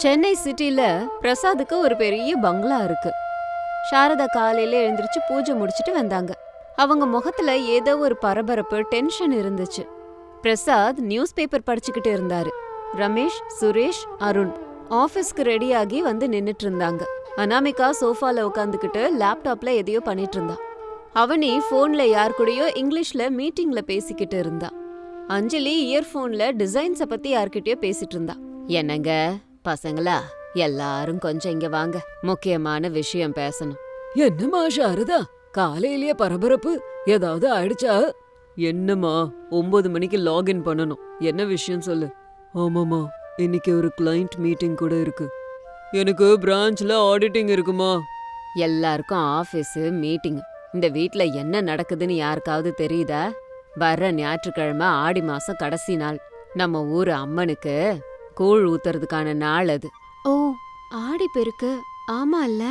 சென்னை சிட்டில பிரசாத்துக்கு ஒரு பெரிய பங்களா இருக்கு. சாரதா காலையில எழுந்திருச்சு பூஜை முடிச்சிட்டு வந்தாங்க. அவங்க முகத்துல ஏதோ ஒரு பரபரப்பு, டென்ஷன் இருந்துச்சு. பிரசாத் நியூஸ் பேப்பர் படிச்சுக்கிட்டு இருந்தாரு. ரமேஷ், சுரேஷ், அருண் ஆபீஸ்க்கு ரெடியாகி வந்து நின்னுட்டு இருந்தாங்க. அனாமிகா சோஃபால உட்காந்துக்கிட்டு லேப்டாப்ல எதையோ பண்ணிட்டு இருந்தா. அவனி போன்ல யார் கூடயோ இங்கிலீஷ்ல மீட்டிங்ல பேசிக்கிட்டு இருந்தா. அஞ்சலி இயர்போன்ல டிசைன்ஸ பத்தி யார்கிட்டயோ பேசிட்டு இருந்தா. என்னங்க பசங்களா, எல்லாரும் கொஞ்சம் இங்க வாங்க, முக்கியமான விஷயம் பேசணும். என்னம்மா சாரதா, காலையிலேயே பரபரப்பு, ஏதாவது ஆயிடுச்சா? என்னம்மா 9 மணிக்கு லாகின் பண்ணணும், என்ன விஷயம் சொல்லு. ஆமாமா, இன்னைக்கு ஒரு கிளையண்ட் மீட்டிங் கூட இருக்கு. எனக்கு பிரான்ச்ல ஆடிட்டிங் இருக்குமா? எல்லாருக்கும் ஆபீஸ் மீட்டிங். இந்த வீட்ல என்ன நடக்குதுன்னு யாருக்காவது தெரியுதா? வர்ற ஞாயிற்றுக்கிழமை ஆடி மாசம் கடைசி நாள். நம்ம ஊரு அம்மனுக்கு கூழ் ஊத்துறதுக்கான நாள் அது. ஓ, ஆடி பெருக்கு. ஆமா இல்ல?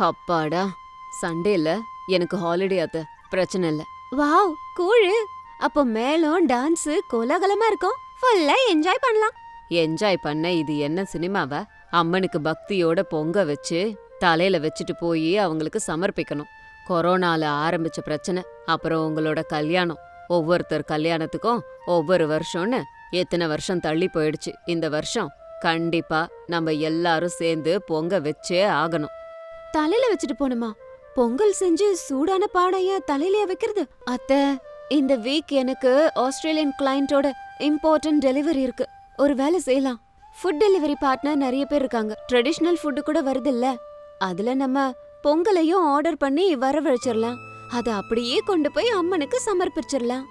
அப்பாடா, சண்டேல எனக்கு ஹாலிடே அத்த, பிரச்சனை இல்ல. வாவ், கூழு. அப்போ மேலும் டான்ஸ் கோலாகலமா இருக்கும், ஃபுல்லா என்ஜாய் பண்ணலாம். என்ஜாய் பண்ண இது என்ன சினிமாவா? அம்மனுக்கு பக்தியோட பொங்க வச்சு தலையில வச்சுட்டு போய் அவங்களுக்கு சமர்ப்பிக்கணும். கொரோனால ஆரம்பிச்ச பிரச்சனை, அப்புறம் உங்களோட கல்யாணம், ஒவ்வொருத்தர் கல்யாணத்துக்கும் ஒவ்வொரு வருஷம்னு எத்தனை வருஷம் தள்ளி போயிடுச்சு. இந்த வருஷம் கண்டிப்பா நம்ம எல்லாரும் சேர்ந்து பொங்க வச்சே ஆகணும். தலையில வச்சுட்டு போணுமா? பொங்கல் செஞ்சு சூடான பானைய தலையில வைக்கிறது? அத்தை, இந்த வீக் எனக்கு ஆஸ்திரேலியன் கிளையண்டோட இம்பார்ட்டன்ட் டெலிவரி இருக்கு. ஒரு வேலை செய்யலாம். ஃபுட் டெலிவரி பார்ட்னர் நிறைய பேர் இருக்காங்க. ட்ரெடிஷ்னல் ஃபுட்டு கூட வருது இல்ல, அதுல நம்ம பொங்கலையும் ஆர்டர் பண்ணி வரவழைச்சிடலாம். அதை அப்படியே கொண்டு போய் அம்மனுக்கு சமர்ப்பிச்சிடலாம்.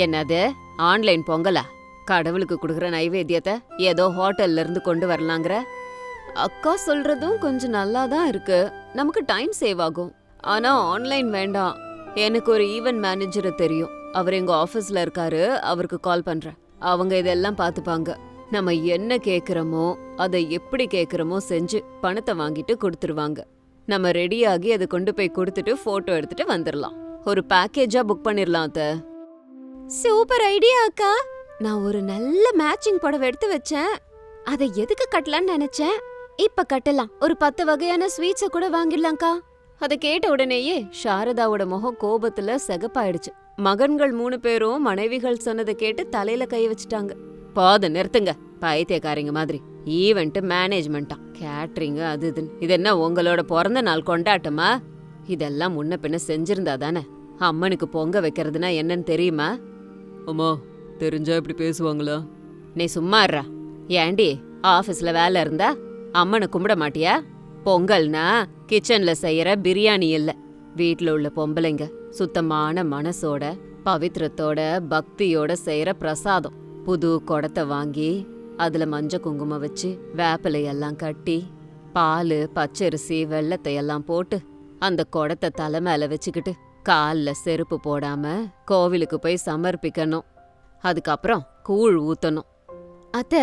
என்னது, ஆன்லைன் பொங்கலா? கடவுளுக்கு கொடுக்குற நைவேத்தியத்தை ஏதோ ஹோட்டல்ல இருந்து கொண்டு வரலாங்கிற? அக்கா சொல்றதும் கொஞ்சம் நல்லா தான் இருக்கு, நமக்கு டைம் சேவ் ஆகும். ஆனா ஆன்லைன் வேண்டாம். எனக்கு ஒரு ஈவென்ட் மேனேஜர் தெரியும், அவர் எங்க ஆபீஸ்ல இருக்காரு. அவருக்கு கால் பண்றேன், அவங்க இதெல்லாம் பாத்துப்பாங்க. நம்ம என்ன கேக்குறோமோ அதை எப்படி கேக்குறோமோ செஞ்சு பணத்தை வாங்கிட்டு கொடுத்துருவாங்க. நம்ம ரெடியாகி அதை கொண்டு போய் கொடுத்துட்டு போட்டோ எடுத்துட்டு வந்துடலாம். ஒரு பேக்கேஜா புக் பண்ணிடலாம் அத்த. சூப்பர் ஐடியா அக்கா. நான் ஒரு நல்ல மேட்சிங் புடவை எடுத்து வச்சேன், அதை எதுக்கு கட்டலான்னு நினைச்சேன். இப்ப கட்டலாம். ஒரு 10 வகையான ஸ்வீட்ஸ கூட வாங்கிடலாம்க்கா. அதை கேட்ட உடனேயே சாரதாவோட முகம் கோபத்துல செகப்பாயிடுச்சு. மகன்கள் 3 பேரும் மனைவிகள் சொன்னதை கேட்டு தலையில கை வச்சுட்டாங்க. போத நிறுத்துங்க, பைத்தியக்காரங்க மாதிரி. ஈவெண்ட் மேனேஜ்மெண்டா, கேட்டரிங், அது இதுன்னு. இது என்ன உங்களோட பிறந்த நாள் கொண்டாட்டமா? இதெல்லாம் முன்ன பின்ன செஞ்சிருந்தா தானே. அம்மனுக்கு பொங்க வைக்கிறதுனா என்னன்னு தெரியுமா? அம்மா, தெரிஞ்சா இப்படி பேசுவாங்களா? நீ சும்மா இருடா. ஏண்டி, ஆபீஸ்ல வேலை இருந்தா அம்மனை கும்பிட மாட்டியா? பொங்கல்னா கிச்சன்ல செய்யற பிரியாணி இல்ல, வீட்ல உள்ள பொம்பளைங்க சுத்தமான மனசோட பவித்திரத்தோட பக்தியோட செய்யற பிரசாதம். புது குடத்தை வாங்கி அதுல மஞ்ச குங்குமம் வச்சு வேப்பிலையெல்லாம் கட்டி பால், பச்சரிசி, வெள்ளத்தை எல்லாம் போட்டு அந்த குடத்தை தலை மேல வச்சுக்கிட்டு கால்ல செருப்பு போடாம கோவிலுக்கு போய் சமர்ப்பிக்கணும். அதுக்கப்புறம் கூழ் ஊத்தணும். அத்த,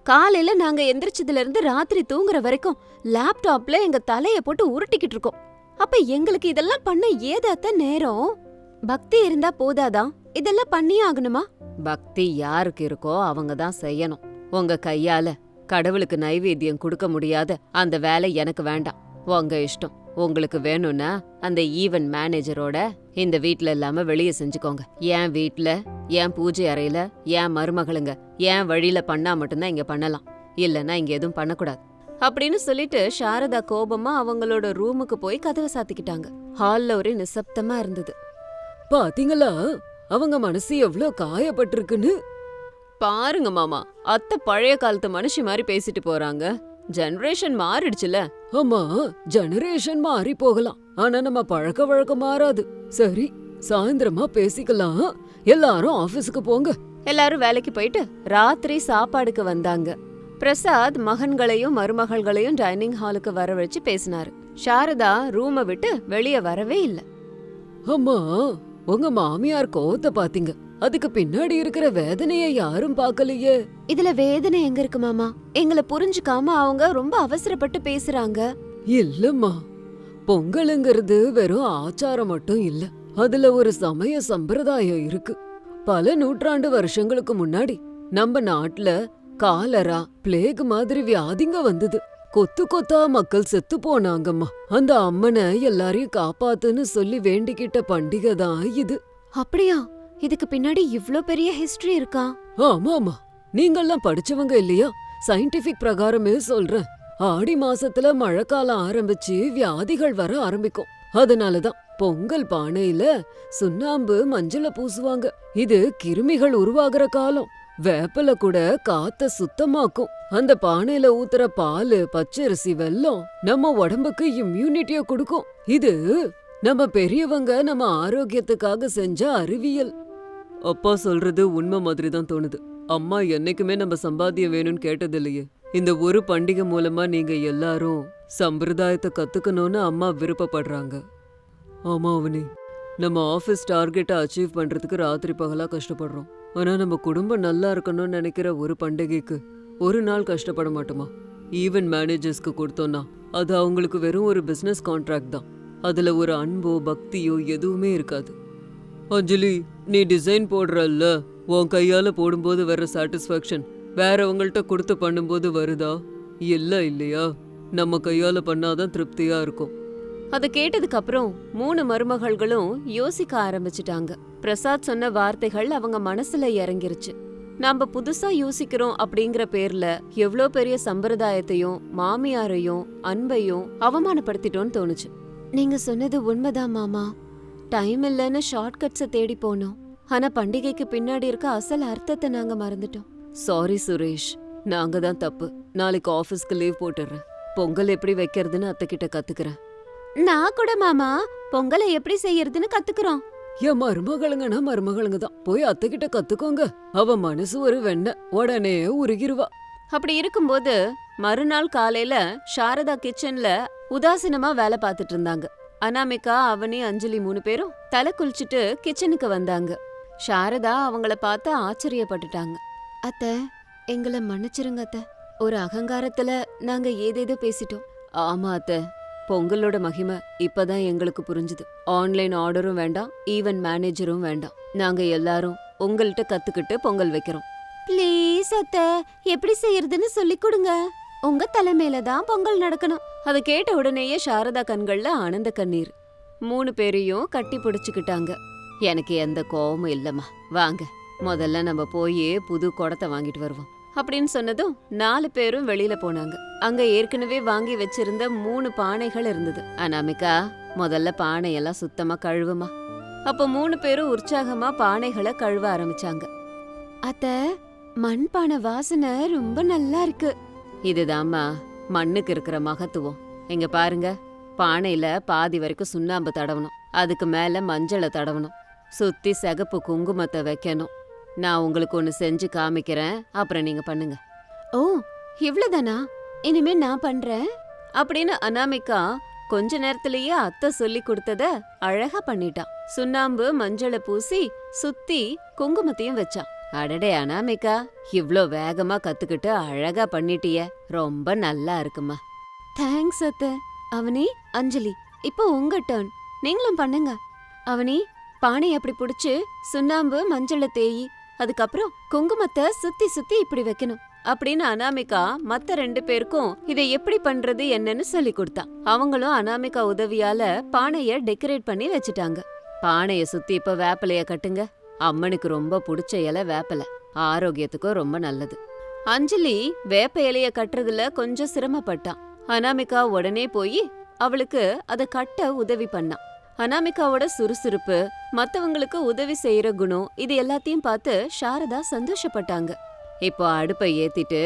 காலையில நாங்க எந்திரிச்சதுல இருந்து ராத்திரி தூங்குற வரைக்கும் லேப்டாப்ல எங்க தலைய போட்டு உருட்டிக்கிட்டு இருக்கோம். அப்ப எங்களுக்கு இதெல்லாம் பண்ண ஏதாத்த நேரம்? பக்தி இருந்தா போதாதான், இதெல்லாம் பண்ணியே ஆகணுமா? பக்தி யாருக்கு இருக்கோ அவங்க தான் செய்யணும். உங்க கையால கடவுளுக்கு நைவேத்தியம் கொடுக்க முடியாத அந்த வேலை எனக்கு வேண்டாம். உங்க இஷ்டம். உங்களுக்கு வேணும்னா அந்த ஈவென்ட் மேனேஜரோட இந்த வீட்ல இல்லாம வெளியே செஞ்சுக்கோங்க. என் வீட்ல, என் பூஜை அறையில, என் மருமகளுங்க என் வழியில பண்ணா மட்டும்தான் இங்க பண்ணலாம், இல்லன்னா இங்க எதுவும் பண்ணக்கூடாது அப்படின்னு சொல்லிட்டு சாரதா கோபமா அவங்களோட ரூமுக்கு போய் கதவை சாத்திக்கிட்டாங்க. ஹால்ல ஒரே நிசப்தமா இருந்தது. பாத்தீங்களா அவங்க மனசு எவ்ளோ காயப்பட்டிருக்குன்னு? பாருங்க மாமா, அத்தை பழைய காலத்து மனுஷி மாதிரி பேசிட்டு போறாங்க. ஜெனரேஷன் மாறிடுச்சுல. ஆமா, ஜெனரேஷன் மாறி போகலாம், ஆனா நம்ம பழக்க வழக்கம் மாறாது. சரி, சாயந்தரமா பேசிக்கலாம். எல்லாரும் ஆபீஸுக்கு போங்க. எல்லாரும் வேலைக்கு போயிட்டு ராத்திரி சாப்பாடுக்கு வந்தாங்க. பிரசாத் மகன்களையும் மருமகள்களையும் டைனிங் ஹாலுக்கு வரவழைச்சு பேசினாரு. சாரதா ரூமை விட்டு வெளியே வரவே இல்ல. அம்மா, உங்க மாமியார் கோவத்தை பாத்தீங்க, அதுக்கு பின்னாடி இருக்கிற வேதனைய யாரும் பாக்கலையே. இதுல வேதனை எங்க இருக்கு மாமா? எங்களை புரிஞ்சுக்காம அவங்க ரொம்ப அவசரப்பட்டு பேசுறாங்க. இல்லம்மா, பொங்கலுங்கிறது வெறும் ஆச்சாரம் மட்டும் இல்ல, அதுல ஒரு சமய சம்பிரதாயம் இருக்கு. பல நூற்றாண்டு வருஷங்களுக்கு முன்னாடி நம்ம நாட்டுல காலரா பிளேக் மாதிரி வியாதிங்க வந்தது. கொத்து கொத்தா மக்கள் செத்து போனாங்கம்மா. அந்த அம்மனை எல்லாரையும் காப்பாத்துன்னு சொல்லி வேண்டிக்கிட்ட பண்டிகை தான் இது. அப்படியா? இதுக்கு பின்னாடி இவ்ளோ பெரிய ஹிஸ்டரி இருக்கா? ஆமாமா, நீங்கெல்லாம் படிச்சவங்க இல்லையா? சயின்டிபிக் பிரகாரமே சொல்றேன். ஆடி மாசத்துல மழைக்காலம் ஆரம்பிச்சு வியாதிகள் வர ஆரம்பிக்கும். அதனாலதான் பொங்கல் பானையில சுண்ணாம்பு மஞ்சள பூசுவாங்க. இது கிருமிகள் உருவாகிற காலம். வேப்பல கூட காத்த சுத்தமாக்கும். அந்த பானையில ஊத்துற பால், பச்சரிசி, வெல்லம் நம்ம உடம்புக்கு இம்யூனிட்டிய கொடுக்கும். இது நம்ம பெரியவங்க நம்ம ஆரோக்கியத்துக்காக செஞ்ச அறிவியல். அப்பா சொல்றது உண்மை மாதிரி தான் தோணுது. அம்மா என்னைக்குமே நம்ம சம்பாத்தியம் வேணும்னு கேட்டதில்லையே. இந்த ஒரு பண்டிகை மூலமா நீங்க எல்லாரும் சம்பிரதாயத்தை கத்துக்கணும்னு அம்மா விருப்பப்படுறாங்க. ஆமா அவனி, நம்ம ஆஃபீஸ் டார்கெட்டை அச்சீவ் பண்றதுக்கு ராத்திரி பகலா கஷ்டப்படுறோம். ஆனா நம்ம குடும்பம் நல்லா இருக்கணும்னு நினைக்கிற ஒரு பண்டிகைக்கு ஒரு நாள் கஷ்டப்பட மாட்டோமா? ஈவென்ட் மேனேஜர்ஸ்க்கு கொடுத்தோம்னா அது அவங்களுக்கு வெறும் ஒரு பிசினஸ் கான்ட்ராக்ட் தான். அதுல ஒரு அன்போ பக்தியோ எதுவுமே இருக்காது. அஞ்சலி, நீ டிசைன் போடுறல்ல, உன் கையால போடும்போது வர சாட்டிஸ்ஃபேக்ஷன் வேறவங்கள்ட்ட கொடுத்து பண்ணும்போது வருதா? இல்லையா? நம்ம கையால பண்ணாதான் திருப்தியா இருக்கும். அதை கேட்டதுக்கு அப்புறம் 3 மருமகள்களும் யோசிக்க ஆரம்பிச்சிட்டாங்க. பிரசாத் சொன்ன வார்த்தைகள் அவங்க மனசுல இறங்கிருச்சு. நாம புதுசா யோசிக்கிறோம் அப்படிங்கிற பேர்ல எவ்ளோ பெரிய சம்பிரதாயத்தையும் மாமியாரையும் அன்பையும் அவமானப்படுத்திட்டோம்னு தோணுச்சு. நீங்க சொன்னது உண்மைதான் மாமா. டைம் இல்லைன்னு ஷார்ட்கட்ஸை தேடி போனோம். ஆனா பண்டிகைக்கு பின்னாடி இருக்க அசல் அர்த்தத்தை நாங்க மறந்துட்டோம். சாரி சுரேஷ், நாங்க தான் தப்பு. நாளைக்கு ஆபீஸ்க்கு லீவ் போட்டுடுறேன். பொங்கல் எப்படி வைக்கிறதுன்னு அத்தைக்கிட்ட கத்துக்கிறேன். நான் கூட மாமா பொங்கலை எப்படி செய்யறதுன்னு கத்துக்கிறோம். என் மருமகளுங்கன்னா மருமகளுங்க தான். போய் அத்தைக்கிட்ட கத்துக்கோங்க. அவ மனசு ஒரு வெண்ண, உடனே உருகிருவா. அப்படி இருக்கும்போது மறுநாள் காலையில சாரதா கிச்சன்ல உதாசீனமா வேலை பார்த்துட்டு இருந்தாங்க. அனாமிகா, அவனி, அஞ்சலி 3 பேரும் தலை குளிச்சுட்டு கிச்சனுக்கு வந்தாங்க. சாரதா அவங்கள பார்த்து ஆச்சரியப்பட்டுட்டாங்க. அத்தை, எங்களை மன்னிச்சிருங்க அத்தை. ஒரு அகங்காரத்துல நாங்க ஏதேதோ பேசிட்டோம். ஆமா அத்தை, பொங்கலோட மகிமை இப்பதான் எங்களுக்கு புரிஞ்சுது. ஆன்லைன் ஆர்டரும் வேண்டாம், ஈவென்ட் மேனேஜரும் வேண்டாம். நாங்க எல்லாரும் உங்கள்கிட்ட கத்துக்கிட்டு பொங்கல் வைக்கிறோம். ப்ளீஸ் அத்தை, எப்படி செய்யறதுன்னு சொல்லி கொடுங்க. உங்க தலைமையில தான் பொங்கல் நடக்கணும். அதை கேட்ட உடனேயே சாரதா கண்கள்ல ஆனந்த கண்ணீர். 3 பேரையும் கட்டி பிடிச்சுக்கிட்டாங்க. எனக்கு எந்த கோவமும் இல்லம்மா, வாங்க முதல்ல நம்ம போய் புது குடத்தை வாங்கிட்டு வருவோம் அப்படின்னு சொன்னதும் 4 பேரும் வெளியில போனாங்க. அங்க ஏற்கனவே வாங்கி வச்சிருந்த 3 பானைகள் இருந்தது. அனாமிகா, முதல்ல பானையெல்லாம் சுத்தமா கழுவுமா. அப்போ 3 பேரும் உற்சாகமா பானைகளை கழுவ ஆரம்பிச்சாங்க. அத்த, மண் பானை வாசனை ரொம்ப நல்லா இருக்கு. இதுதாம்மா மண்ணுக்கு இருக்கிற மகத்துவம். இங்க பாருங்க, பானையில பாதி வரைக்கும் சுண்ணாம்பு தடவணும், அதுக்கு மேல மஞ்சளை தடவணும், சுத்தி சிகப்பு குங்குமத்தை வைக்கணும். நான் உங்களுக்கு ஒன்னு செஞ்சு காமிக்கிறேன், அப்புறம் நீங்க பண்ணுங்க. ஓ, இவ்ளோதானா? இனிமே நான் பண்றேன் அப்படின்னு அனாமிகா கொஞ்ச நேரத்திலேயே அத்தை சொல்லி கொடுத்தத அழகா பண்ணிட்டான். சுண்ணாம்பு மஞ்சளை பூசி சுத்தி குங்குமத்தையும் வச்சான். அடடே அனாமிகா, இவ்ளோ வேகமா கத்துக்கிட்டு அழகா பண்ணிட்டிய, ரொம்ப நல்லா இருக்குமா. தேங்க்ஸ் அத்தை. அவனி, அஞ்சலி, இப்போ உங்க டர்ன். நீங்களும் பண்ணுங்க. அவனி, பானை அப்படி புடிச்சு சுண்ணாம்பு மஞ்சளை தேயி, அதுக்கப்புறம் குங்குமத்தை சுத்தி சுத்தி இப்படி வைக்கணும் அப்படின்னு அனாமிகா மத்த 2 பேருக்கும் இதை எப்படி பண்றது என்னன்னு சொல்லி கொடுத்தா. அவங்களும் அனாமிகா உதவியால பானைய டெக்கரேட் பண்ணி வச்சுட்டாங்க. பானைய சுத்தி இப்ப வேப்பலைய கட்டுங்க. அம்மனுக்கு ரொம்ப பிடிச்ச இலை வேப்பலை, ஆரோக்கியத்துக்கும் ரொம்ப நல்லது. அஞ்சலி வேப்ப இலைய கட்டுறதுல கொஞ்சம் சிரமப்பட்டான். அனாமிகா உடனே போய் அவளுக்கு அதை கட்ட உதவி பண்ணான். அனாமிகாவோட சுறுசுறுப்பு, மத்தவங்களுக்கு உதவி செய்யற குணம், இது எல்லாத்தையும் பார்த்து சாரதா சந்தோஷப்பட்டாங்க. இப்போ அடுப்பை ஏத்திட்டு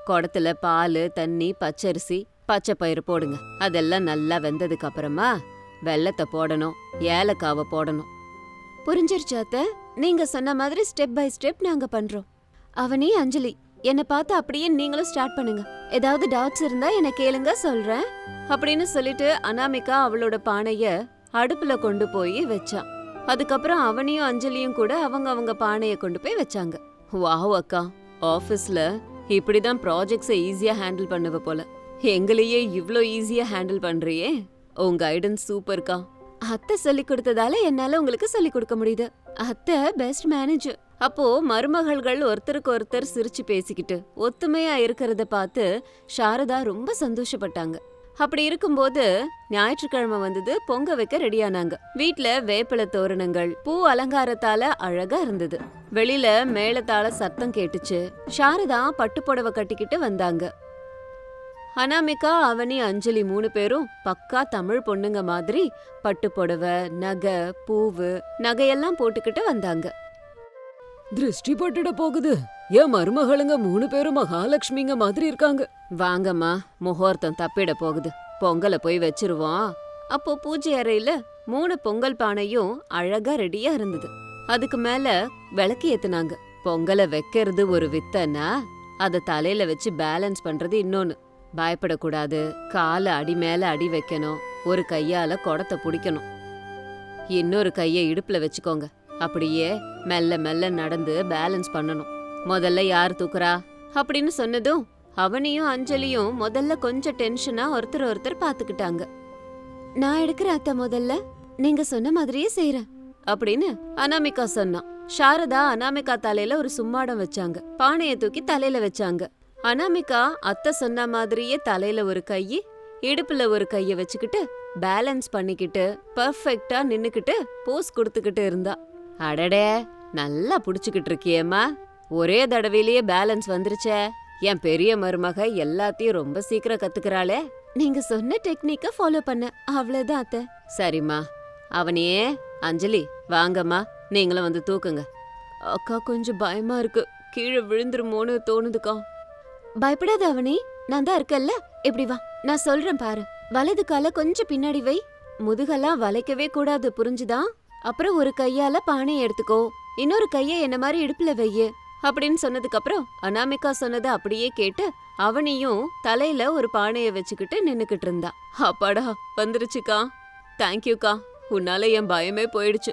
குடத்துல பால், தண்ணி, பச்சரிசி, பச்சை பயிறு போடுங்க. அதெல்லாம் நல்லா வெந்ததுக்கு அப்புறமா வெல்லத்தை போடணும், ஏலக்காவை போடணும். புரிஞ்சிருச்சு அத்தை. நீங்க சொன்ன மாதிரி ஸ்டெப் பை ஸ்டெப் நாங்க பண்றோம். அவனி, அஞ்சலி, என்னை பார்த்து அப்படியே நீங்களும் ஸ்டார்ட் பண்ணுங்க. ஏதாவது டவுட்ஸ் இருந்தா என்ன கேளுங்க, சொல்றேன் அப்படின்னு சொல்லிட்டு அனாமிகா அவளோட பானைய அடுப்புல கொண்டு போய் வச்சா. அதுக்கப்புறம் அவனியும் அஞ்சலியும் கூட அவங்க பானைய கொண்டு போய் வச்சாங்க. வாவ் அக்கா, ஆபீஸ்ல இப்படிதான் ப்ராஜெக்ட்ஸை ஈஸியா ஹேண்டில் பண்ணுவ போல. எங்களையே இவ்ளோ ஈஸியா ஹேண்டில் பண்றியே, உங்க கைடன்ஸ் சூப்பர்க்கா. அத்தை சொல்லி கொடுத்ததால என்னால உங்களுக்கு சொல்லி கொடுக்க முடியுது. அத்தை பெஸ்ட் மேனேஜர். அப்போ மருமகள்கள் ஒருத்தருக்கு ஒருத்தர் சிரிச்சு பேசிக்கிட்டு ஒத்துமையா இருக்கிறத பார்த்து சாரதா ரொம்ப சந்தோஷப்பட்டாங்க. அப்படி இருக்கும்போது ஞாயிற்றுக்கிழமை வந்தது. பொங்க வைக்க ரெடியானாங்க. வீட்ல வேப்பில தோரணங்கள் பூ அலங்காரத்தால அழகா இருந்தது. வெளியில மேளத்தால சத்தம் கேட்டுச்சு. சாரதா பட்டுப்புடவை கட்டிக்கிட்டு வந்தாங்க. அனாமிகா, அவனி, அஞ்சலி 3 பேரும் பக்கா தமிழ் பொண்ணுங்க மாதிரி பட்டுப்புடவை, நகை, பூவு, நகையெல்லாம் போட்டுக்கிட்டு வந்தாங்க. திருஷ்டி பட்டுட போகுது. என் மருமகளுங்க 3 பேரும் மகாலட்சுமிங்க மாதிரி இருக்காங்க. வாங்கம்மா, முகூர்த்தம் தப்பிட போகுது. பொங்கலை போய் வச்சிருவோம். அப்போ பூஜை அறையில 3 பொங்கல் பானையும் அழகா ரெடியா இருந்தது. அதுக்கு மேல விளக்கு ஏத்துனாங்க. பொங்கலை வைக்கிறது ஒரு வித்தன்னா அத தலையில வச்சு பேலன்ஸ் பண்றது இன்னொன்னு. பயப்படக்கூடாது. காலை அடி மேல அடி வைக்கணும். ஒரு கையால குடத்தை பிடிக்கணும். இன்னொரு கையை இடுப்புல வச்சுக்கோங்க. அப்படியே மெல்ல மெல்ல நடந்து பேலன்ஸ் பண்ணணும். முதல்ல யார் தூக்குறா அப்படின்னு சொன்னதும் அவனியும் அஞ்சலியும் முதல்ல கொஞ்சம் டென்ஷனா ஒருத்தர் பாத்துக்கிட்டாங்க. நான் எடுக்கிற அத்தை, முதல்ல நீங்க சொன்ன மாதிரியே செய்யறேன் அப்படின்னு அனாமிகா சொன்னான். சாரதா அனாமிகா தலையில ஒரு சும்மாடம் வச்சாங்க. பானையை தூக்கி தலையில வச்சாங்க. அனாமிகா அத்தை சொன்ன மாதிரியே தலையில ஒரு கையை, இடுப்புல ஒரு கைய வச்சுக்கிட்டு பேலன்ஸ் பண்ணிக்கிட்டு பர்ஃபெக்ட்டா நின்னுக்கிட்டு போஸ் கொடுத்துக்கிட்டு இருந்தா. அடடே, நல்லா புடிச்சுக்கிட்டு இருக்கியேம்மா. ஒரே தடவையிலேயே பேலன்ஸ் வந்துருச்சே. என் பெரிய மருமக எல்லாத்தையும் ரொம்ப சீக்கிரம் கத்துக்கிறாளே. நீங்க சொன்ன டெக்னிக்க ஃபாலோ பண்ண, அவ்வளவுதான் அத்தை. சரிம்மா. அவனையே, அஞ்சலி வாங்கம்மா, நீங்களும் வந்து தூக்குங்க. அக்கா, கொஞ்சம் பயமா இருக்கு. கீழே விழுந்துருமோன்னு தோணுதுக்கா. பயப்படாத அவனி, நான் தான் இருக்கல்ல. இப்படி வா, நான் சொல்றேன் பாரு. வலது கால கொஞ்சம் பின்னாடி வை. முதுகெல்லாம் வளைக்கவே கூடாது, புரிஞ்சுதா? அப்புறம் ஒரு கையால பானையை எடுத்துக்கோ, இன்னொரு கைய என்ன மாதிரி இடுப்புல வையு அப்படின்னு சொன்னதுக்கு அப்புறம் அனாமிகா சொன்னதை அப்படியே கேட்டு அவனியும் தலையில ஒரு பானைய வச்சுக்கிட்டு நின்னுக்கிட்டு இருந்தா. அப்பாடா, வந்துருச்சுக்கா. தேங்க்யூக்கா, உன்னால என் பயமே போயிடுச்சு.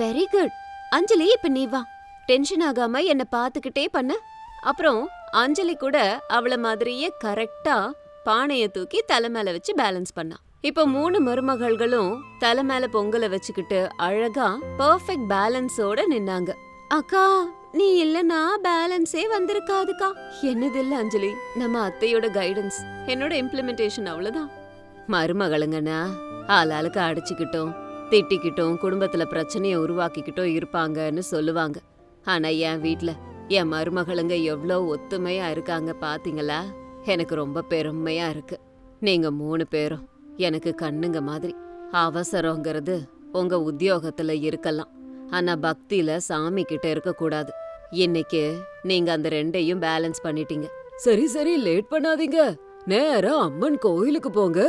Very good. அஞ்சலி, இப்ப நீ வா. டென்ஷன் ஆகாம என்ன பாத்துக்கிட்டே பண்ண. அப்புறம் அஞ்சலி கூட அவள மாதிரியே கரெக்டா பானைய தூக்கி தலை மேல வச்சு பேலன்ஸ் பண்ணா. இப்ப 3 மருமகள்களும் தலை மேல பொங்கலை வச்சுக்கிட்டு அழகா பெர்ஃபெக்ட் பேலன்ஸோட நின்னாங்க. அக்கா, நீ இல்லனா பேலன்ஸே வந்திருக்காதுக்கா. என்னது இல்ல அஞ்சலி, நம்ம அத்தையோட கைடன்ஸ், என்னோட இம்ப்ளிமெண்டேஷன், அவ்வளவுதான். மருமகளுங்கன்னா ஆளாளுக்கு அடிச்சுக்கிட்டோம் திட்டிக்கிட்டோம் குடும்பத்துல பிரச்சனைய உருவாக்கிக்கிட்டோம் இருப்பாங்கன்னு சொல்லுவாங்க. ஆனா என் வீட்ல என் மருமகளுங்க எவ்வளோ ஒத்துமையா இருக்காங்க பாத்தீங்களா? எனக்கு ரொம்ப பெருமையா இருக்கு. நீங்க 3 பேரும் எனக்கு கண்ணுங்க மாதிரி. அவசரங்கிறது உங்க உத்தியோகத்துல இருக்கலாம், ஆனா பக்தியில சாமி கிட்ட இருக்க கூடாது. இன்னைக்கு நீங்க அந்த 2ஐயும் பேலன்ஸ் பண்ணிட்டீங்க. சரி சரி, லேட் பண்ணாதீங்க. நேரா அம்மன் கோயிலுக்கு போங்க.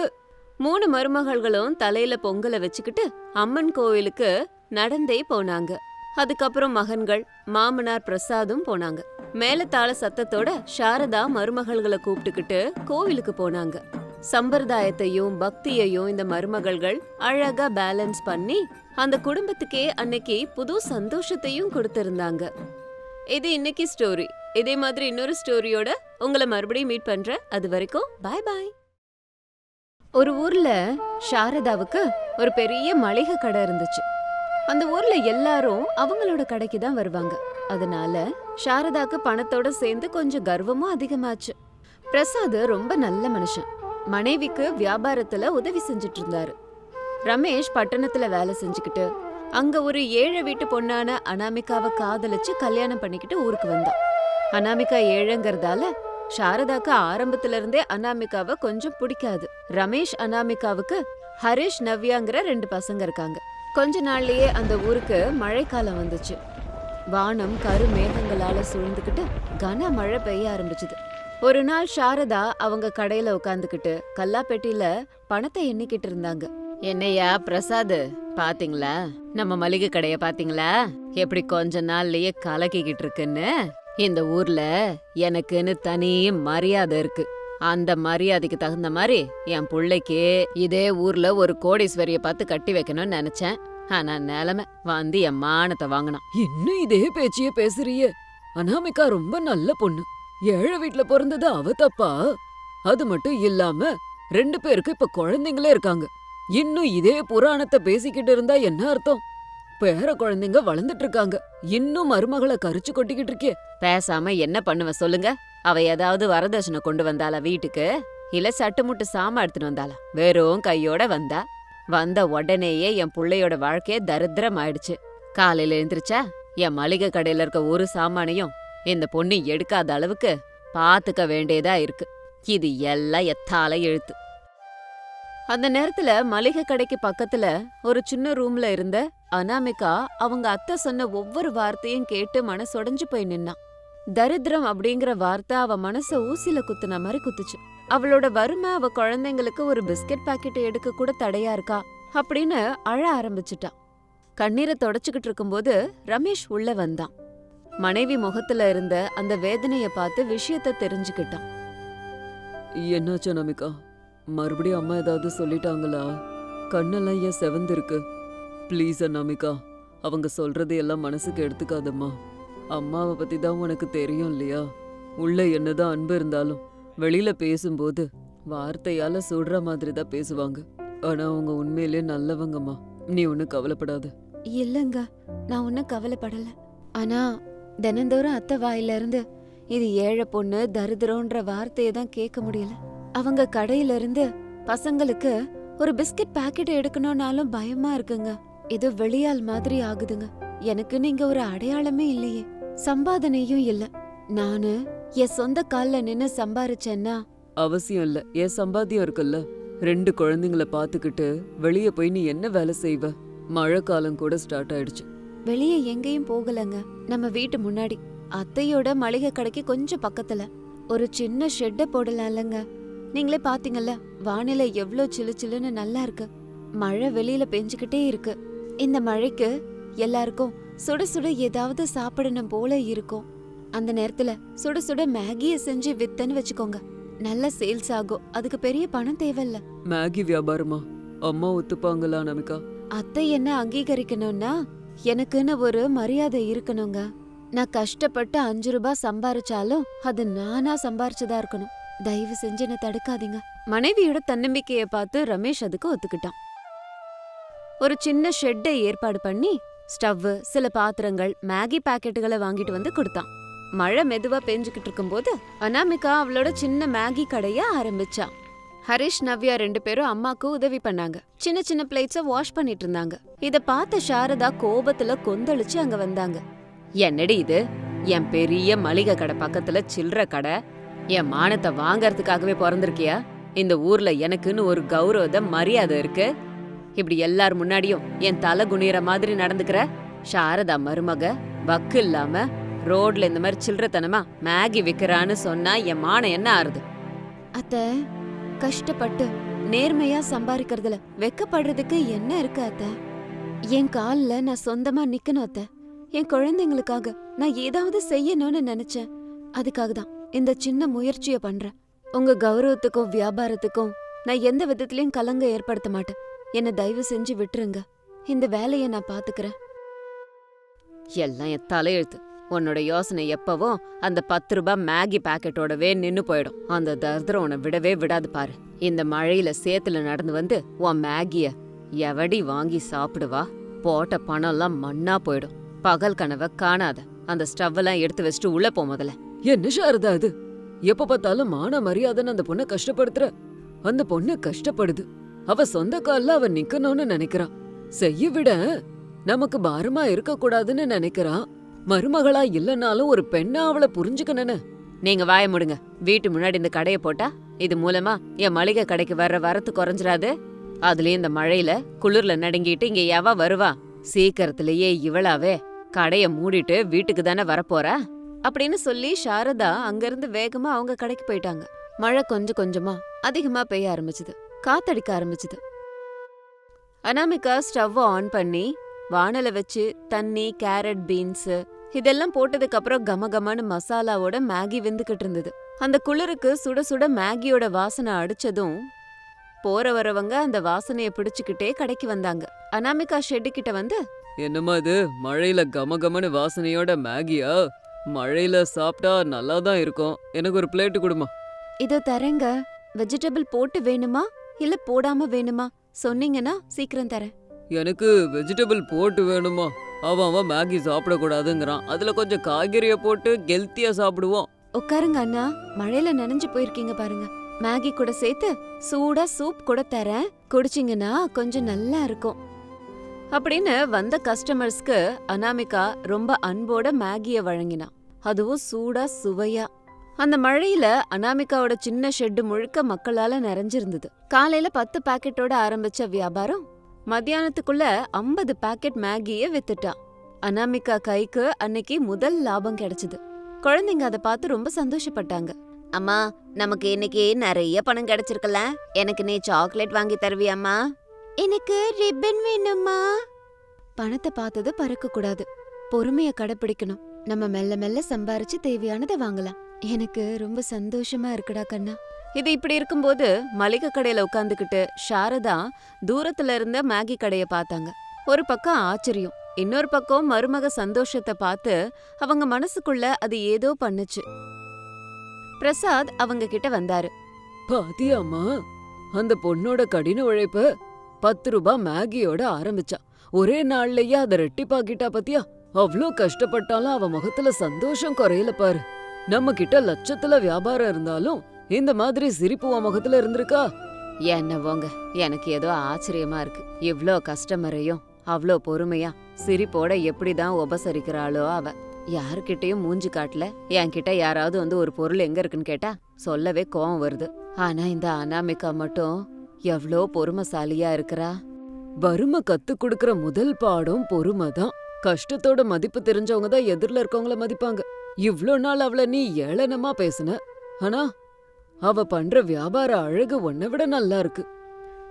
3 மருமகள்களும் தலையில பொங்கலை வச்சுக்கிட்டு அம்மன் கோயிலுக்கு நடந்தே போனாங்க. அதுக்கப்புறம் மகன்கள், மாமனார் பிரசாதும் போனாங்க. மேலத்தாள சத்தத்தோட சாரதா மருமகள்களை கூப்பிட்டுக்கிட்டு கோவிலுக்கு போனாங்க. சம்பிரதாயத்தையும் பக்தியையும் இந்த மருமகள்கள் அழகா பேலன்ஸ் பண்ணி அந்த குடும்பத்துக்கே அன்னைக்கு புது சந்தோஷத்தையும் கொடுத்திருந்தாங்க. இது இன்னைக்கு ஸ்டோரி. இதே மாதிரி இன்னொரு ஸ்டோரியோட உங்களை மறுபடியும் மீட் பண்றேன். அது வரைக்கும் பாய் பாய். ஒரு ஊர்ல சாரதாவுக்கு ஒரு பெரிய மளிகை கடை இருந்துச்சு. அந்த ஊர்ல எல்லாரும் அவங்களோட கடைக்கு தான் வருவாங்க. அதனால சாரதாக்கு பணத்தோட சேர்ந்து கொஞ்சம் கர்வமும் அதிகமாச்சு. பிரசாத் ரொம்ப நல்ல மனுஷன். மனைவிக்கு வியாபாரத்துல உதவி செஞ்சுட்டு இருந்தாரு. ரமேஷ் பட்டணத்துல வேலை செஞ்சுக்கிட்டு அங்க ஒரு ஏழை வீட்டு பொண்ணான அனாமிகாவை காதலிச்சு கல்யாணம் பண்ணிக்கிட்டு ஊருக்கு வந்தான். அனாமிகா ஏழைங்கிறதால சாரதாக்கு ஆரம்பத்துல இருந்தே அனாமிகாவை கொஞ்சம் பிடிக்காது. ரமேஷ் அனாமிகாவுக்கு ஹரிஷ், நவ்யாங்கிற 2 பசங்க இருக்காங்க. கொஞ்ச நாள்லயே அந்த ஊருக்கு மழைக்காலம் வந்துச்சு. வானம் கரு மேகங்களால சூழ்ந்துகிட்டு கன மழை பெய்ய ஆரம்பிச்சுது. ஒரு நாள் சாரதா அவங்க கடையில உட்காந்துக்கிட்டு கல்லாப்பெட்டியில பணத்தை எண்ணிக்கிட்டு இருந்தாங்க. என்னையா பிரசாத், பாத்தீங்களா நம்ம மளிகை கடைய? பாத்தீங்களா எப்படி கொஞ்ச நாள்லயே கலக்கிக்கிட்டு இருக்குன்னு? இந்த ஊர்ல எனக்குன்னு தனி மரியாதை இருக்கு. அந்த மரியாதைக்கு தகுந்த மாதிரி என் புள்ளைக்கு இதே ஊர்ல ஒரு கோடீஸ்வரிய பார்த்து கட்டி வைக்கணும்னு நினைச்சேன். ஆனா நிலைமை வந்து என் மானத்தை வாங்கினான். இன்னும் இதே பேச்சியே பேசுறிய? அனாமிகா ரொம்ப நல்ல பொண்ணு. ஏழை வீட்ல பிறந்தது அவ தப்பா? அது மட்டும் இல்லாம 2 பேருக்கு இப்ப குழந்தைங்களே இருக்காங்க. இன்னும் இதே புராணத்தை பேசிக்கிட்டு இருந்தா என்ன அர்த்தம்? பேர குழந்தைங்க வளர்ந்துட்டு இருக்காங்க, இன்னும் மருமகளை கரிச்சு கொட்டிக்கிட்டு இருக்கே. பேசாம என்ன பண்ணுவ சொல்லுங்க? அவ ஏதாவது வரதட்சணை கொண்டு வந்தாளா வீட்டுக்கு? இல்ல சட்டு முட்டு சாமா எடுத்துட்டு வந்தாளா? வெறும் கையோட வந்தா. வந்த உடனேயே என் புள்ளையோட வாழ்க்கைய தரித்திரம் ஆயிடுச்சு. காலையில எழுந்திரிச்சா என் மளிகை கடையில இருக்க ஒரு சாமானையும் இந்த பொண்ணு எடுக்காத அளவுக்கு பாத்துக்க வேண்டியதா இருக்கு. இது எல்லாம் எத்தால எழுத்து. அந்த நேரத்துல மளிகை கடைக்கு பக்கத்துல ஒரு சின்ன ரூம்ல இருந்த அனாமிகா அவங்க அத்தை சொன்ன ஒவ்வொரு வார்த்தையும் கேட்டு மனசொடைஞ்சு போய் நின்னான். தரித்திரம் அப்படிங்கிற வார்த்தை அவ மனச ஊசில குத்துன மாதிரி குத்துச்சு. அவளோட வறுமை அவ குழந்தைங்களுக்கு ஒரு பிஸ்கட் பாக்கெட் எடுக்க கூட தடையா இருக்கா அப்படின்னு அழ ஆரம்பிச்சுட்டா. கண்ணீரை தொடச்சுக்கிட்டு இருக்கும்போது ரமேஷ் உள்ள வந்தான். மனைவி முகத்துல இருந்த அந்த வேதனைய பார்த்து விஷயத்த தெரிஞ்சுக்கிட்டான். என்னாச்சு அனாமிகா? மறுபடியும் அம்மா ஏதாவது சொல்லிட்டாங்களா? கண்ணெல்லாம் ஏன் செவந்திருக்கு? ப்ளீஸ் அனாமிகா, அவங்க சொல்றது எல்லாம் மனசுக்கு எடுத்துக்காதம்மா. அம்மாவை பத்தி தான் உனக்கு தெரியும் இல்லையா? உள்ள என்னதான் அன்பு இருந்தாலும் வெளியில பேசும்போது வார்த்தையால சுடுற மாதிரி தான் பேசுவாங்க. ஆனா அவங்க உண்மையிலே நல்லவங்கம்மா. நீ ஒன்னும் கவலைப்படாத. இல்லங்க, நான் ஒன்னும் கவலைப்படல. ஆனா தினந்தோறும் அத்தை வாயில இருந்து இது ஏழை பொண்ணு தரித்திரம்ன்ற வார்த்தையை தான் கேட்க முடியல. அவங்க கடையில இருந்து பசங்களுக்கு ஒரு பிஸ்கட் பாக்கெட் எடுக்கணும்னாலும் பயமா இருக்குங்க. ஏதோ வெளியால் மாதிரி ஆகுதுங்க. எனக்கு நீங்க ஒரு அடையாளமே இல்லையே, சம்பாதனையும் இல்ல. நானு என் சொந்த கால்ல நின்னு சம்பாரிச்சேன்னா. அவசியம் இல்ல, என் சம்பாத்தியம் இருக்குல்ல. 2 குழந்தைங்கள பாத்துக்கிட்டு வெளியே போய் நீ என்ன வேலை செய்வ? மழை காலம் கூட ஸ்டார்ட் ஆயிடுச்சு. வெளியே எங்கேயும் போகலங்க. நம்ம வீட்டு முன்னாடி அத்தையோட மளிகை கடைக்கு கொஞ்சம் பக்கத்துல ஒரு சின்ன ஷெட்டை போடலாம்லங்க. நீங்களே பாத்தீங்கல்ல, வானிலை எவ்ளோ சிலு சிலுன்னு நல்லா இருக்கு. மழை வெளியில பெஞ்சுக்கிட்டே இருக்கு. இந்த மழைக்கு எல்லாருக்கும் சுட சுட ஏதாவது சாப்பிடணும் போல இருக்கும். அந்த நேரத்துல சுட சுட மேகிய செஞ்சு வித்தன்னு வச்சுக்கோங்க, நல்ல சேல்ஸ் ஆகும். அதுக்கு பெரிய பணம் தேவையில்ல. மேகி வியாபாரமா? அம்மா ஒத்துப்பாங்களா அனாமிகா? அத்தை என்ன அங்கீகரிக்கணும்னா எனக்குன்னு ஒரு மரியாதை இருக்கணுங்க. நான் கஷ்டப்பட்டு 5 ரூபாய் சம்பாரிச்சாலும் அது நானா சம்பாரிச்சதா இருக்கணும். தயவு செஞ்சு என்ன தடுக்காதீங்க. மனைவியோட தன்னம்பிக்கைய பார்த்து ரமேஷ் அதுக்கு ஒத்துக்கிட்டான். ஒரு சின்ன ஷெட்டை ஏற்பாடு பண்ணி ஸ்டவ், சில பாத்திரங்கள், மேகி பாக்கெட்டுகளை வாங்கிட்டு வந்து கொடுத்தான். மழை மெதுவா பெஞ்சுக்கிட்டு இருக்கும்போது அனாமிகா அவளோட சின்ன மேகி கடைய ஆரம்பிச்சா. ஹரிஷ், நவ்யா 2 பேரும் அம்மாக்கு உதவி பண்ணாங்க. சின்ன சின்ன பிளேட்ஸ வாஷ் பண்ணிட்டு இருந்தாங்க. இத பார்த்த சாரதா கோபத்துல கொந்தளிச்சு அங்க வந்தாங்க. என்னடி இது? என் பெரிய மளிகை கடை பக்கத்துல சில்லற கடை. என் மானத்தை வாங்கறதுக்காகவே பிறந்திருக்கியா? இந்த ஊர்ல எனக்குன்னு ஒரு கௌரவ மரியாதை இருக்கு. இப்படி எல்லார் முன்னாடியும் என் தலை குனிற மாதிரி நடந்துக்கிற? சாரதா மருமக வக்கு இல்லாம ரோட்ல இந்த மாதிரி சில்லறத்தனமா மேகி விக்கிறான்னு சொன்னா என் மானம் என்ன ஆறுது? அத்த, கஷ்டப்பட்டு நேர்மையா சம்பாதிக்கிறதுல வெக்கப்படுறதுக்கு என்ன இருக்கு அத்த? என் கால்ல நான் சொந்தமா நிக்கணும் அத்த. என் குழந்தைங்களுக்காக நான் ஏதாவது செய்யணும்னு நினைச்சேன். அதுக்காக தான் இந்த சின்ன முயற்சிய பண்றேன். உங்க கௌரவத்துக்கும் வியாபாரத்துக்கும் நான் எந்த விதத்திலயும் கலங்க ஏற்படுத்த மாட்டேன். என்ன தயவு செஞ்சு விட்டுருங்க. இந்த வேலைய நான் பாத்துக்கிறேன். எல்லாம் என் தலையெழுத்து. உன்னோட யோசனை எப்பவும் அந்த 10 ரூபாய் மேகி பாக்கெட்டோடவே நின்னு போயிடும். அந்த தரித்திரம் உன்னை விடவே விடாது பாரு. இந்த மழையில சேத்துல நடந்து வந்து உன் மேகிய எவடி வாங்கி சாப்பிடுவா? போட்ட பணம்லாம் மண்ணா போயிடும். பகல் கனவை காணாத. அந்த ஸ்டவ்வெல்லாம் எடுத்து வச்சுட்டு உள்ள போ முதல்ல. என்ன சாரதா இது? எப்ப பார்த்தாலும் மான மரியாதைன்னு அந்த பொண்ணை கஷ்டப்படுத்துற. அந்த பொண்ணு கஷ்டப்படுது. அவ சொந்த கால்ல அவ நிக்கணும்னு நினைக்கிறா. செய்ய விட நமக்கு பாரமா இருக்க கூடாதுன்னு நினைக்கிறா. மருமகளா இல்லனாலும் ஒரு பெண்ணா அவளை புரிஞ்சுக்கணுன்னு. நீங்க வாய முடுங்க. வீட்டு முன்னாடி இந்த கடைய போட்டா இது மூலமா என் மளிகை கடைக்கு வர்ற வரத்து குறைஞ்சிராது. அதுலயும் இந்த மழையில குளிர்ல நடுங்கிட்டு இங்க எவ வருவா? சீக்கிரத்திலேயே இவளாவே கடைய மூடிட்டு வீட்டுக்கு தானே வரப்போறா அப்படின்னு சொல்லி சாரதா அங்கிருந்து வேகமா அவங்க கடைக்கு போயிட்டாங்க. மழை கொஞ்சம் கொஞ்சமா அதிகமா பெய்ய ஆரம்பிச்சுது. காத்தடிக்க ஆரம்பிச்சுது. அனாமிகா ஸ்டவ் ஆன் பண்ணி வானல வச்சு தண்ணி, கேரட், பீன்ஸ் இதெல்லாம் போட்டதுக்கு அப்புறம் கமகமான மசாலாவோட மேகி வெந்துகிட்டு இருந்தது. அந்த குளிருக்கு சுட சுட மேகியோட வாசனை அடிச்சதும் போற வரவங்க அந்த வாசனைய பிடிச்சுக்கிட்டே கடைக்கு வந்தாங்க. அனாமிகா ஷெட்டு கிட்ட வந்து, என்னம்மா இது? மழையில கமகமன்னு வாசனையோட மேகியா? மழையில சாப்பிட்டா நல்லாதான் இருக்கும். எனக்கு ஒரு பிளேட் கொடுமா. இதோ தரேங்க. வெஜிடபிள் போட்டு வேணுமா இல்ல போடாம வேணுமா சொன்னீங்கன்னா சீக்கிரம் தரேன். எனக்கு வெஜிடபிள் போட்டு வேணுமா? அவன் மேகி சாப்பிடக்கூடாதுங்கிறான். அதுல கொஞ்சம் காய்கறிய போட்டு ஹெல்த்தியா சாப்பிடுவோம். உட்காருங்க அண்ணா, மழையில நனைஞ்சு போயிருக்கீங்க பாருங்க. மேகி கூட சேர்த்து சூடா சூப் கூட தரேன், குடிச்சிங்கன்னா கொஞ்சம் நல்லா இருக்கும் அப்படின்னு வந்த கஸ்டமர்ஸ்க்கு அனாமிகா ரொம்ப அன்போட மேகிய வழங்கினா. அதுவும் சூடா சுவையா. அந்த மழையில அனாமிகாவோட சின்ன ஷெட்டு முழுக்க மக்களால நிறைஞ்சிருந்தது. காலையில 10 பாக்கெட்டோட ஆரம்பிச்ச வியாபாரம் மத்தியானத்துக்குள்ள 50 பாக்கெட் மேகிய வித்துட்டா. அனாமிகா கைக்கு அன்னைக்கு முதல் லாபம் கிடைச்சது. குழந்தைங்க அதை பார்த்து ரொம்ப சந்தோஷப்பட்டாங்க. அம்மா, நமக்கு இன்னைக்கு நிறைய பணம் கிடைச்சிருக்கல. எனக்கு நீ சாக்லேட் வாங்கி தருவியாம்மா? எனக்கு ரிப்பன் வேணும்மா. பணத்தை பார்த்தது பறக்க கூடாது, பொறுமைய கடைபிடிக்கணும். நம்ம மெல்ல மெல்ல சம்பாரிச்சு தேவையானதை வாங்கலாம். எனக்கு ரொம்ப சந்தோஷமா இருக்குடா கண்ணா. இது இப்படி இருக்கும்போது மளிகை கடையில உட்காந்துக்கிட்டு சாரதா தூரத்துல இருந்த மேகி கடைய பார்த்தாங்க. ஒரு பக்கம் ஆச்சரியம், இன்னொரு பக்கம் மருமக சந்தோஷத்தை பார்த்து அவங்க மனசுக்குள்ள அது ஏதோ பண்ணுச்சு. பிரசாத் அவங்க கிட்ட வந்தாரு. பாத்தியாம்மா, அந்த பொண்ணோட கடின உழைப்ப 10 ரூபாய் மேகியோட ஆரம்பிச்சா. ஒரே நாள்லயே அதை ரெட்டிப்பாக்கிட்டா பாத்தியா? அவ்ளோ கஷ்டப்பட்டாலும் அவ முகத்துல சந்தோஷம் குறையல பாரு. நம்ம கிட்ட லட்சத்துல வியாபாரம் இருந்தாலும் இந்த மாதிரி சிரிப்பு உன் முகத்துல இருந்திருக்கா? என்னவோங்க, எனக்கு ஏதோ ஆச்சரியமா இருக்கு. இவ்ளோ கஸ்டமரையும் அவ்ளோ பொறுமையா சிரிப்போட எப்படிதான் உபசரிக்கிறாளோ அவ. யாருக்கிட்டையும் மூஞ்சி காட்டல. என்கிட்ட யாராவது வந்து ஒரு பொருள் எங்க இருக்குன்னு கேட்டா சொல்லவே கோவம் வருது. ஆனா இந்த அனாமிகா மட்டும் எவ்ளோ பொறுமைசாலியா இருக்கறா. வறுமை கத்து கொடுக்கற முதல் பாடம் பொறுமை தான். கஷ்டத்தோட மதிப்பு தெரிஞ்சவங்க தான் எதிரில இருக்கவங்கள மதிப்பாங்க. இவ்ளோ நாள் அவள நீ ஏளனமா பேசுன, ஆனா அவ பண்ற வியாபார அழகு உன்னை விட நல்லா இருக்கு.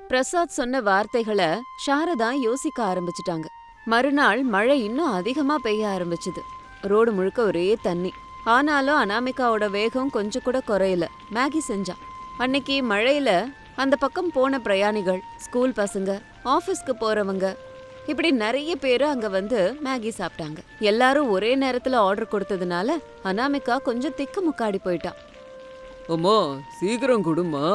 பிரசாத் சொன்ன வார்த்தைகளை சாரதா யோசிக்க ஆரம்பிச்சிட்டாங்க. மறுநாள் மழை இன்னும் அதிகமா பெய்ய ஆரம்பிச்சுது. ரோடு முழுக்க ஒரே தண்ணி. ஆனாலும் அனாமிகாவோட வேகம் கொஞ்சம் கூட குறையல. மேகி செஞ்சா. அன்னைக்கு மழையில அந்த பக்கம் போன பிரயாணிகள், ஸ்கூல் பசங்க, ஆபீஸ்க்கு போறவங்க, இப்படி நிறைய பேரு அங்க வந்து மேகி சாப்பிட்டாங்க. எல்லாரும் ஒரே நேரத்துல ஆர்டர் கொடுத்ததுனால அனாமிகா கொஞ்சம் திக்கு முக்காடி போயிட்டா. அம்மா, சீக்கிரம் குடுமா.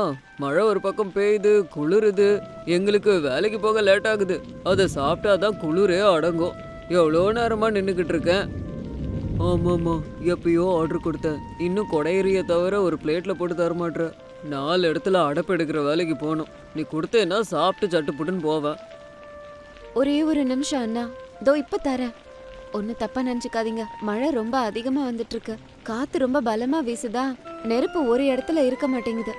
மழை ஒரு பக்கம் பெய்யுது, குளிருது. எங்களுக்கு வேலைக்கு போக லேட் ஆகுது. அதை சாப்பிட்டாதான் குளிரே அடங்கும். எவ்வளோ நேரமா நின்னுக்கிட்டு இருக்கேன். ஆமாம்மா, எப்பயோ ஆர்டர் கொடுத்தேன். இன்னும் கொடையறிய தவிர ஒரு பிளேட்ல போட்டு தரமாட்ற. 4 இடத்துல அடப்பெடுக்கிற வேலைக்கு போகணும். நீ கொடுத்தேன்னா சாப்பிட்டு சட்டுப்புட்டுன்னு போவேன். ஒரே ஒரு நிமிஷம் அண்ணா, இதோ இப்ப தரேன். ஒன்னு தப்பா நினைச்சுக்காதீங்க, மழை ரொம்ப அதிகமா வந்துட்டு இருக்கு. காத்து ரொம்ப பலமா வீசுதா. நெருப்பு ஒரு இடத்துல இருக்க மாட்டேங்குது.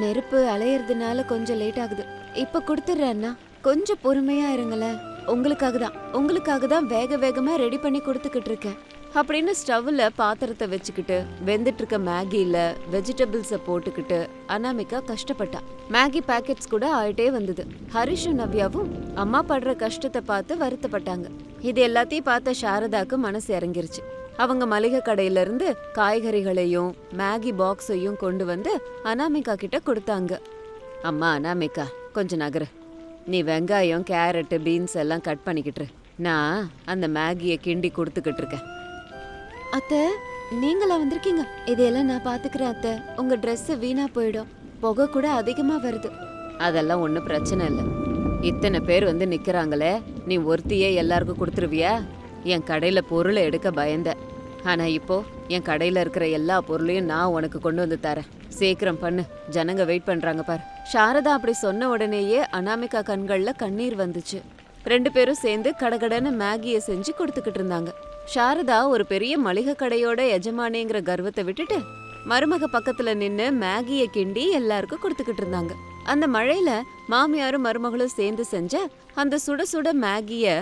நெருப்பு அலையறதுனால கொஞ்சம் லேட் ஆகுது. இப்ப கொடுத்துடுறேன் அண்ணா, கொஞ்சம் பொறுமையா இருங்களேன். உங்களுக்காக தான் வேக வேகமா ரெடி பண்ணி கொடுத்துக்கிட்டு இருக்கேன் அப்படின்னு ஸ்டவ்ல பாத்திரத்தை வச்சுக்கிட்டு வெந்துட்டு இருக்க மேகில வெஜிடபிள்ஸ போட்டுக்கிட்டு அனாமிகா கஷ்டப்பட்டா. மேகி பாக்கெட்ஸ் கூட ஆயிட்டே வந்தது. ஹரிஷும் நவ்யாவும் அம்மா படுற கஷ்டத்தை பார்த்து வருத்தப்பட்டாங்க. இது எல்லாத்தையும் பார்த்த சாரதாக்கு மனசு இறங்கிருச்சு. அவங்க மளிகை கடையில இருந்து காய்கறிகளையும் மேகி பாக்ஸையும் கொண்டு வந்து அனாமிகா கிட்ட கொடுத்தாங்க. அம்மா அனாமிகா, கொஞ்சம் நகரு. நீ வெங்காயம், கேரட், பீன்ஸ் எல்லாம் கட் பண்ணிக்கிட்டு நான் அந்த மேகியை கிண்டி கொடுத்துக்கிட்டு இருக்கேன். அத்தை, நீங்களா வந்திருக்கீங்க? இதையெல்லாம் நான் பாத்துக்கிறேன் அத்தை. உங்க ட்ரெஸ் வீணா போயிடும், புகை கூட அதிகமா வருது. அதெல்லாம் ஒன்றும் பிரச்சனை இல்லை. இத்தனை பேர் வந்து நிக்கிறாங்களே, நீ ஒருத்தியே எல்லாருக்கும் கொடுத்துருவியா? என் கடையில பொருளை எடுக்க பயந்த, ஆனா இப்போ என் கடையில இருக்கிற எல்லா பொருளையும் நான் உனக்கு கொண்டு வந்து தரேன். சீக்கிரம் பண்ணு, ஜனங்க வெயிட் பண்றாங்க பாரு. சாரதா அப்படி சொன்ன உடனேயே அனாமிகா கண்கள்ல கண்ணீர் வந்துச்சு. 2 பேரும் சேர்ந்து கடகடன்னு மேகியை செஞ்சு கொடுத்துக்கிட்டு இருந்தாங்க. சாரதா ஒரு பெரிய மளிகை கடையோட எஜமானிங்கிற கர்வத்தை விட்டுட்டு மருமக பக்கத்துல நின்னு மேகியை கிண்டி எல்லாருக்கும் கொடுத்துக்கிட்டு இருந்தாங்க. அந்த மழையில மாமியாரும் மருமகளும் சேர்ந்து செஞ்ச அந்த சுட சுட மேகிய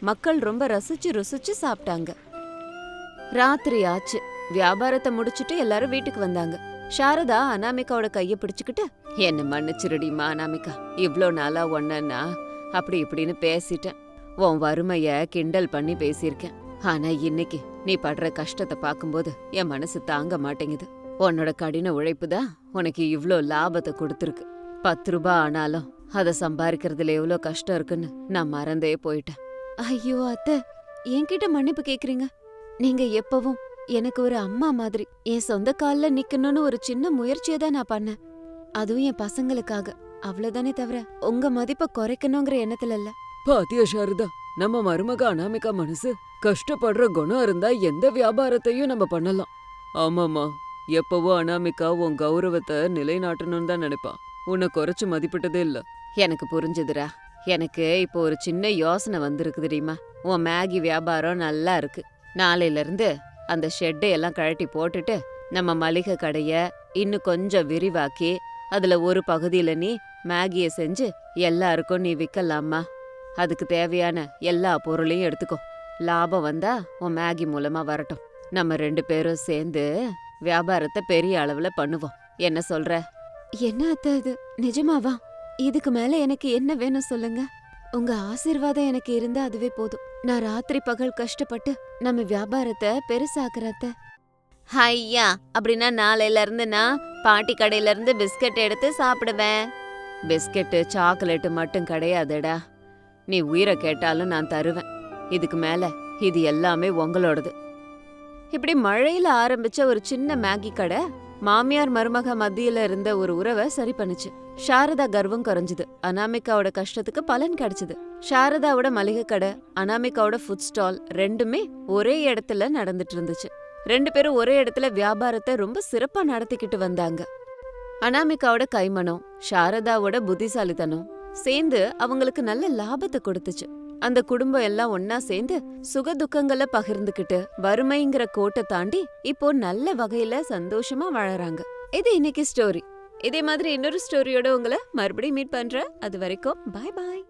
மக்கள் ரொம்ப ரசிச்சு ருசிச்சு சாப்பிட்டாங்க. ராத்திரி ஆச்சு. வியாபாரத்தை முடிச்சுட்டு எல்லாரும் வீட்டுக்கு வந்தாங்க. சாரதா அனாமிகாவோட கைய பிடிச்சுக்கிட்டு, என்ன மன்னிச்சிருடிமா அனாமிகா, இவ்ளோ நாளா ஒன்னா அப்படி இப்படின்னு பேசிட்டேன். உன் வறுமைய கிண்டல் பண்ணி பேசியிருக்கேன். ஆனா இன்னைக்கு நீ படுற கஷ்டத்தை பார்க்கும்போது என் மனசு தாங்க மாட்டேங்குது. உன்னோட கடின உழைப்பு தான் உனக்கு இவ்ளோ லாபத்தை கொடுத்துருக்கு. 10 ரூபாய் ஆனாலும் அதை சம்பாதிக்கிறதுல எவ்வளோ கஷ்டம் இருக்குன்னு நான் மறந்தே போயிட்டேன். ஐயோ அத்தை, என்கிட்ட மன்னிப்பு கேக்குறீங்க? நீங்க எப்பவும் எனக்கு ஒரு அம்மா மாதிரி. என் சொந்த கால்ல நிக்கணும்னு ஒரு சின்ன முயற்சியை தான் நான் பண்ணேன். அதுவும் என் பசங்களுக்காக. அவ்வளவுதானே தவிர உங்க மதிப்பை குறைக்கணுங்கிற எண்ணத்துல இல்ல. பாத்தியா சாரதா, நம்ம மருமக அனாமிகா மனசு கஷ்டப்படுற குணம் இருந்தா எந்த வியாபாரத்தையும் நம்ம பண்ணலாம். ஆமாமா, எப்பவோ அனாமிகா உன் கௌரவத்தை நிலைநாட்டணும்னு தான் நினைப்பா. உன்னை குறைச்சு மதிப்பிட்டதே இல்ல. எனக்கு புரிஞ்சுதுடா. எனக்கு இப்போ ஒரு சின்ன யோசனை வந்திருக்கு தெரியுமா? உன் மேகி வியாபாரம் நல்லா இருக்கு. நாளையில இருந்து அந்த ஷெட்டை எல்லாம் கழட்டி போட்டுட்டு நம்ம மளிகை கடைய இன்னும் கொஞ்சம் விரிவாக்கி அதுல ஒரு பகுதியில நீ மேகிய செஞ்சு எல்லாருக்கும் நீ விற்கலாமா? அதுக்கு தேவையான எல்லா பொருளையும் எடுத்துக்கோ. லாபம் வந்தா உன் மேகி மூலமா வரட்டும். நம்ம 2 பேரும் சேர்ந்து வியாபாரத்தை பெரிய அளவுல பண்ணுவோம். என்ன சொல்ற? என்ன அத்தை இது? நிஜமாவா? இதுக்கு மேல எனக்கு என்ன வேணும் சொல்லுங்க. உங்க ஆசீர்வாதம் எனக்கு இருந்தா அதுவே போதும். நான் ராத்திரி பகல் கஷ்டப்பட்டு நம்ம வியாபாரத்தை பெருசாக்குறேன் அத்தை. ஐயா, அப்படின்னா நாளையில இருந்து நான் பாட்டி கடையில இருந்து பிஸ்கட் எடுத்து சாப்பிடுவேன். பிஸ்கெட்டு சாக்லேட்டு மட்டும் கிடையாதுடா. நீ உயிரை கேட்டாலும் நான் தருவேன். இதுக்கு மேல இது எல்லாமே உங்களோடது. இப்படி மழையில ஆரம்பிச்ச ஒரு சின்ன மேகி கடை மாமியார் மருமக மத்தியில இருந்த ஒரு உறவை சரி பண்ணுச்சு. சாரதா கர்வம் குறைஞ்சது. அனாமிகாவோட கஷ்டத்துக்கு பலன் கிடைச்சது. சாரதாவோட மளிகை கடை, அனாமிகாவோட ஃபுட் ஸ்டால் ரெண்டுமே ஒரே இடத்துல நடந்துட்டு இருந்துச்சு. 2 பேரும் ஒரே இடத்துல வியாபாரத்தை ரொம்ப சிறப்பா நடத்திக்கிட்டு வந்தாங்க. அனாமிகாவோட கைமணம், சாரதாவோட புத்திசாலித்தனம் சேர்ந்து அவங்களுக்கு நல்ல லாபத்தை கொடுத்துச்சு. அந்த குடும்பம் எல்லாம் ஒன்னா சேர்ந்து சுக துக்கங்களை பகிர்ந்துகிட்டு வறுமைங்கிற கோட்டை தாண்டி இப்போ நல்ல வகையில சந்தோஷமா வாழறாங்க. இது இன்னைக்கு ஸ்டோரி. இதே மாதிரி இன்னொரு ஸ்டோரியோட உங்களை மறுபடியும் மீட் பண்றேன். அது வரைக்கும் பாய் பாய்.